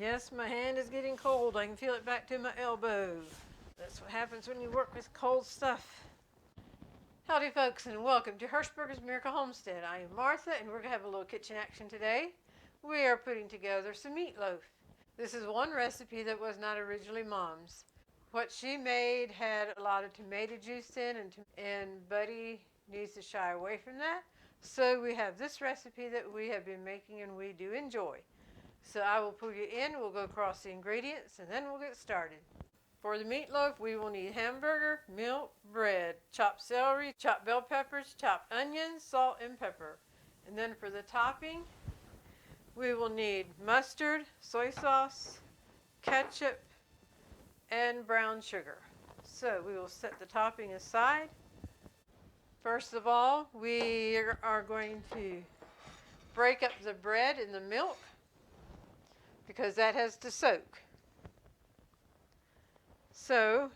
Yes, my hand is getting cold. I can feel it back to my elbow. That's what happens when you work with cold stuff. Howdy folks, and welcome to Hershberger's Miracle Homestead. I am Martha, and we're going to have a little kitchen action today. We are putting together some meatloaf. This is one recipe that was not originally Mom's. What she made had a lot of tomato juice in, and Buddy needs to shy away from that. So we have this recipe that we have been making and we do enjoy. So I will pull you in, we'll go across the ingredients, and then we'll get started. For the meatloaf, we will need hamburger, milk, bread, chopped celery, chopped bell peppers, chopped onions, salt, and pepper. And then for the topping, we will need mustard, soy sauce, ketchup, and brown sugar. So we will set the topping aside. First of all, we are going to break up the bread in the milk because that has to soak. So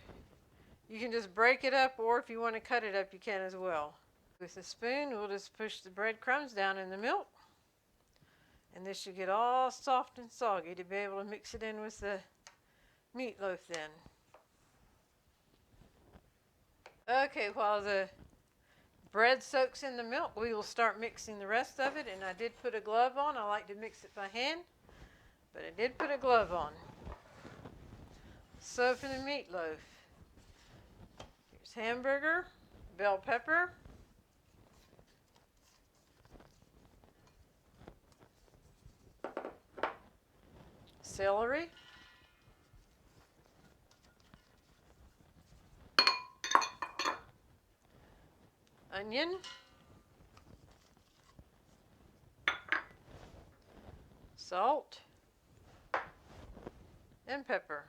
you can just break it up, or if you want to cut it up, you can as well. With a spoon, we'll just push the breadcrumbs down in the milk. And this should get all soft and soggy to be able to mix it in with the meatloaf then. Okay, while the bread soaks in the milk, we will start mixing the rest of it. And I did put a glove on. I like to mix it by hand, but I did put a glove on. So for the meatloaf, here's hamburger, bell pepper, celery, onion, salt, and pepper.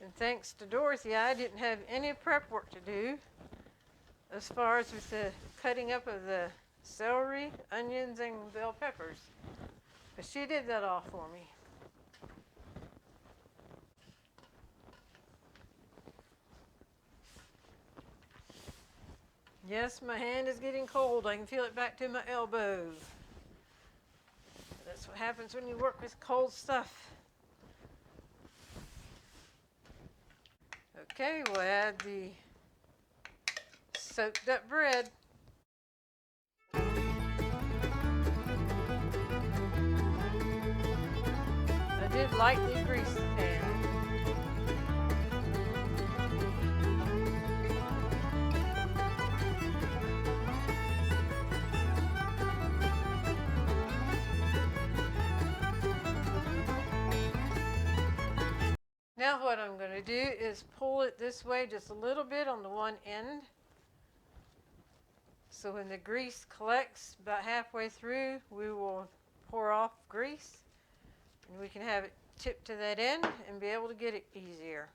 And thanks to Dorothy, I didn't have any prep work to do as far as with the cutting up of the celery, onions, and bell peppers. But she did that all for me. Yes, my hand is getting cold. I can feel it back to my elbow. That's what happens when you work with cold stuff. Okay, we'll add the soaked up bread. I did lightly grease the pan. Now what I'm going to do is pull it this way just a little bit on the one end. So when the grease collects about halfway through, we will pour off grease. And we can have it tip to that end and be able to get it easier.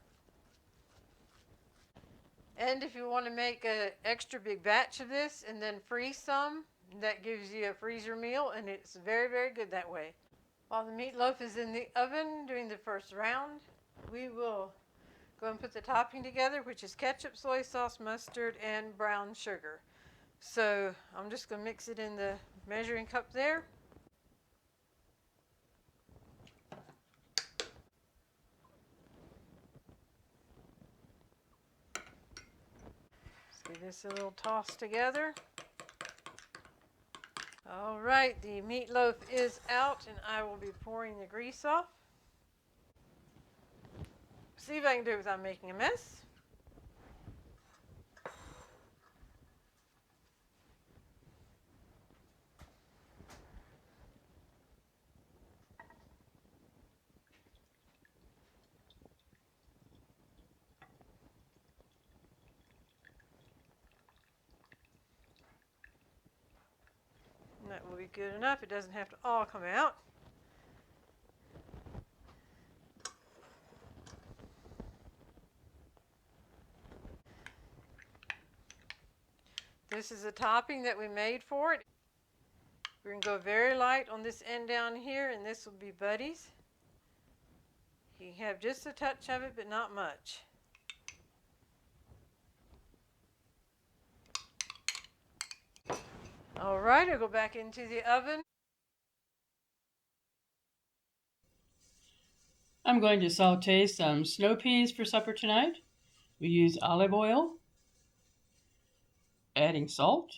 And if you want to make an extra big batch of this and then freeze some, that gives you a freezer meal, and it's very, very good that way. While the meatloaf is in the oven doing the first round, we will go and put the topping together, which is ketchup, soy sauce, mustard, and brown sugar. So I'm just going to mix it in the measuring cup there. Let's give this a little toss together. All right, the meatloaf is out, and I will be pouring the grease off. See if I can do it without making a mess. And that will be good enough. It doesn't have to all come out. This is a topping that we made for it. We're going to go very light on this end down here, and this will be Buddy's. You can have just a touch of it, but not much. All right, I'll go back into the oven. I'm going to saute some snow peas for supper tonight. We use olive oil, adding salt,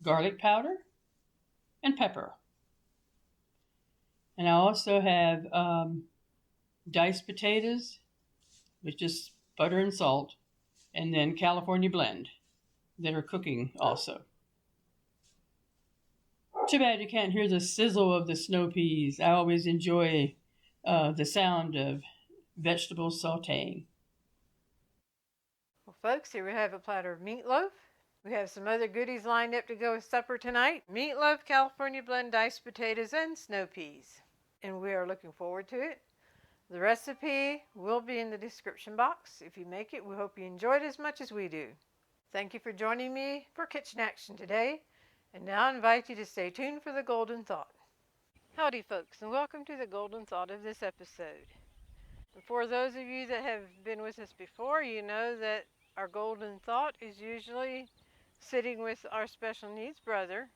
garlic powder, and pepper. And I also have diced potatoes with just butter and salt, and then California blend that are cooking also. Too bad you can't hear the sizzle of the snow peas. I always enjoy the sound of vegetables sauteing. Well, folks, here we have a platter of meatloaf. We have some other goodies lined up to go with supper tonight. Meatloaf, California blend, diced potatoes, and snow peas. And we are looking forward to it. The recipe will be in the description box. If you make it, we hope you enjoy it as much as we do. Thank you for joining me for Kitchen Action today. And now I invite you to stay tuned for the golden thought. Howdy, folks, and welcome to the golden thought of this episode. And for those of you that have been with us before, you know that our golden thought is usually sitting with our special needs brother,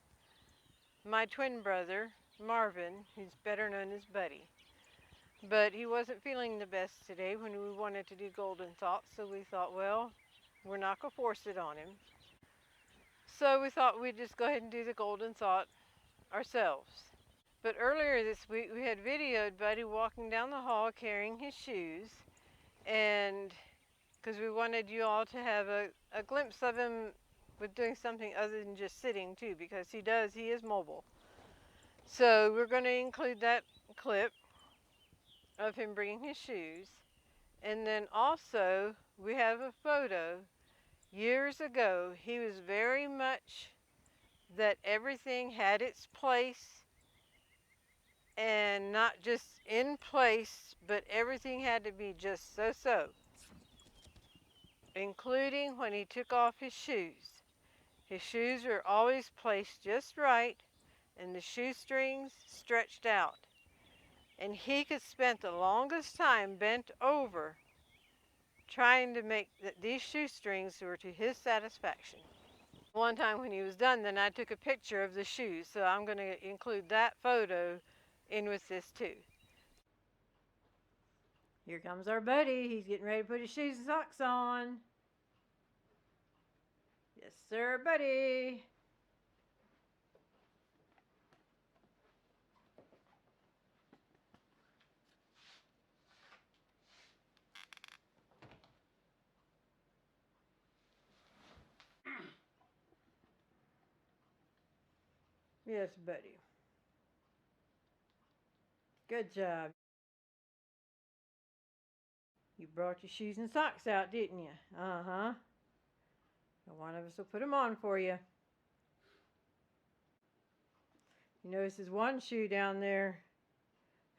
my twin brother, Marvin, who's better known as Buddy. But he wasn't feeling the best today when we wanted to do golden thoughts, so we thought, well, we're not going to force it on him. So we thought we'd just go ahead and do the golden thought ourselves. But earlier this week, we had videoed Buddy walking down the hall carrying his shoes, and because we wanted you all to have a glimpse of him with doing something other than just sitting too, because he is mobile. So we're going to include that clip of him bringing his shoes. And then also we have a photo. Years ago, he was very much that everything had its place, and not just in place, but everything had to be just so, including when he took off his shoes. His shoes were always placed just right, and the shoestrings stretched out. And he could spend the longest time bent over trying to make these shoestrings were to his satisfaction. One time when he was done, then I took a picture of the shoes, so I'm going to include that photo in with this too. Here comes our buddy. He's getting ready to put his shoes and socks on. Yes, sir, buddy. Yes, buddy. Good job. You brought your shoes and socks out, didn't you? Uh-huh. One of us will put them on for you. You notice his one shoe down there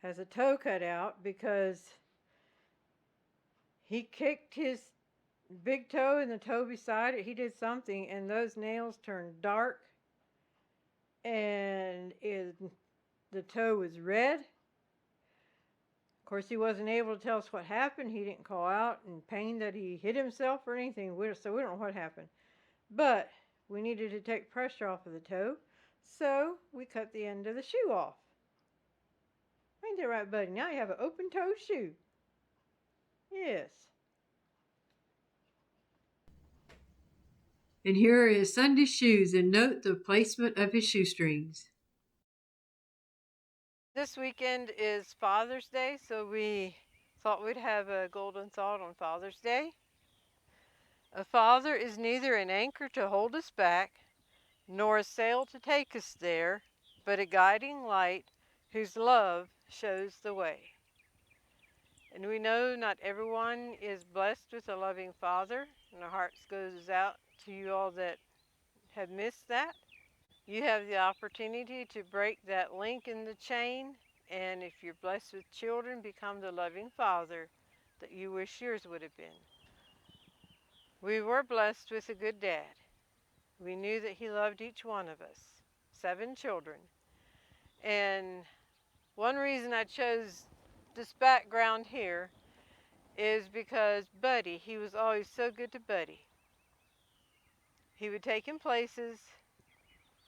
has a toe cut out because he kicked his big toe and the toe beside it. He did something, and those nails turned dark, and the toe was red. Of course, he wasn't able to tell us what happened. He didn't call out in pain that he hit himself or anything, so we don't know what happened. But we needed to take pressure off of the toe, so we cut the end of the shoe off. Ain't that right, buddy? Now you have an open-toed shoe. Yes. And here are his Sunday shoes, and note the placement of his shoestrings. This weekend is Father's Day, so we thought we'd have a golden thought on Father's Day. A father is neither an anchor to hold us back, nor a sail to take us there, but a guiding light whose love shows the way. And we know not everyone is blessed with a loving father, and our hearts goes out to you all that have missed that. You have the opportunity to break that link in the chain, and if you're blessed with children, become the loving father that you wish yours would have been. We were blessed with a good dad. We knew that he loved each one of us, 7 children. And one reason I chose this background here is because Buddy, he was always so good to Buddy. He would take him places,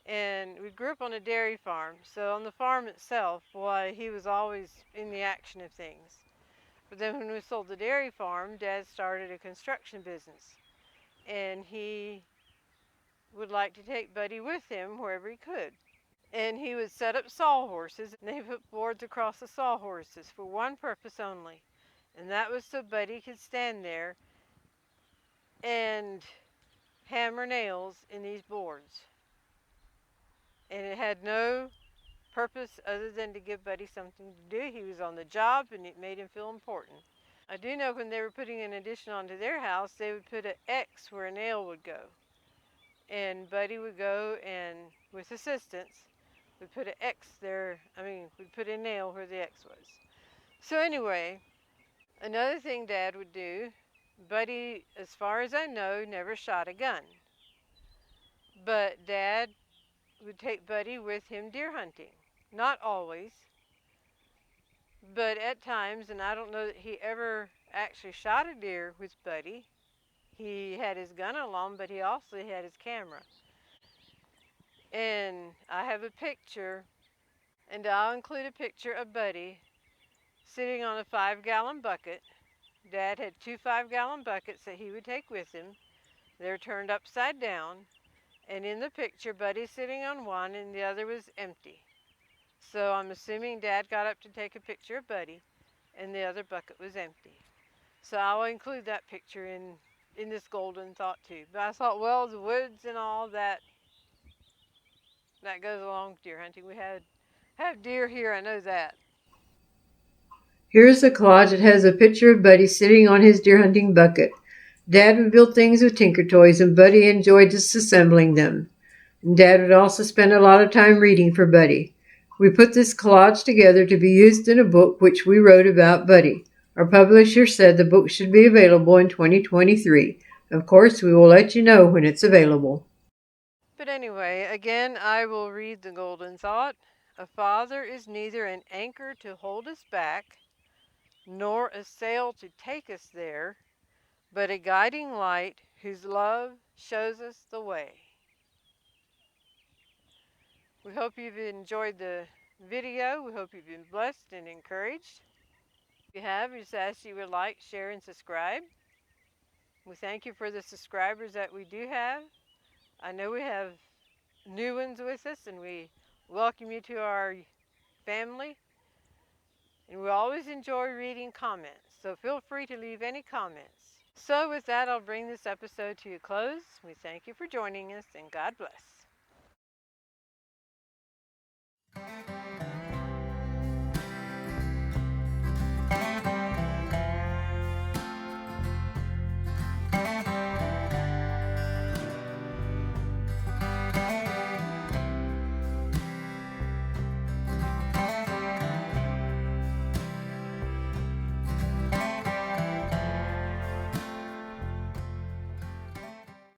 And we grew up on a dairy farm, so on the farm itself, why, he was always in the action of things. But then when we sold the dairy farm, Dad started a construction business. And he would like to take Buddy with him wherever he could. And he would set up sawhorses, and they put boards across the sawhorses for one purpose only. And that was so Buddy could stand there and hammer nails in these boards. And it had no purpose other than to give Buddy something to do. He was on the job, and it made him feel important. I do know when they were putting an addition onto their house, they would put an X where a nail would go. And Buddy would go and, with assistance, would put an X there. We'd put a nail where the X was. So anyway, another thing Dad would do, Buddy, as far as I know, never shot a gun. But Dad would take Buddy with him deer hunting. Not always, but at times, and I don't know that he ever actually shot a deer with Buddy. He had his gun along, but he also had his camera. And I have a picture, and I'll include a picture of Buddy sitting on a 5-gallon bucket. Dad had 2 5-gallon buckets that he would take with him. They're turned upside down, and in the picture, Buddy's sitting on one and the other was empty. So I'm assuming Dad got up to take a picture of Buddy, and the other bucket was empty. So I'll include that picture in this golden thought too. But I thought, well, the woods and all that goes along with deer hunting. We have deer here, I know that. Here's a collage that has a picture of Buddy sitting on his deer hunting bucket. Dad would build things with Tinker Toys, and Buddy enjoyed disassembling them. And Dad would also spend a lot of time reading for Buddy. We put this collage together to be used in a book which we wrote about Buddy. Our publisher said the book should be available in 2023. Of course, we will let you know when it's available. But anyway, again, I will read the golden thought. A father is neither an anchor to hold us back, nor a sail to take us there, but a guiding light whose love shows us the way. We hope you've enjoyed the video. We hope you've been blessed and encouraged. If you have, we just ask you would like, share, and subscribe. We thank you for the subscribers that we do have. I know we have new ones with us, and we welcome you to our family. And we always enjoy reading comments, so feel free to leave any comments. So with that, I'll bring this episode to a close. We thank you for joining us, and God bless.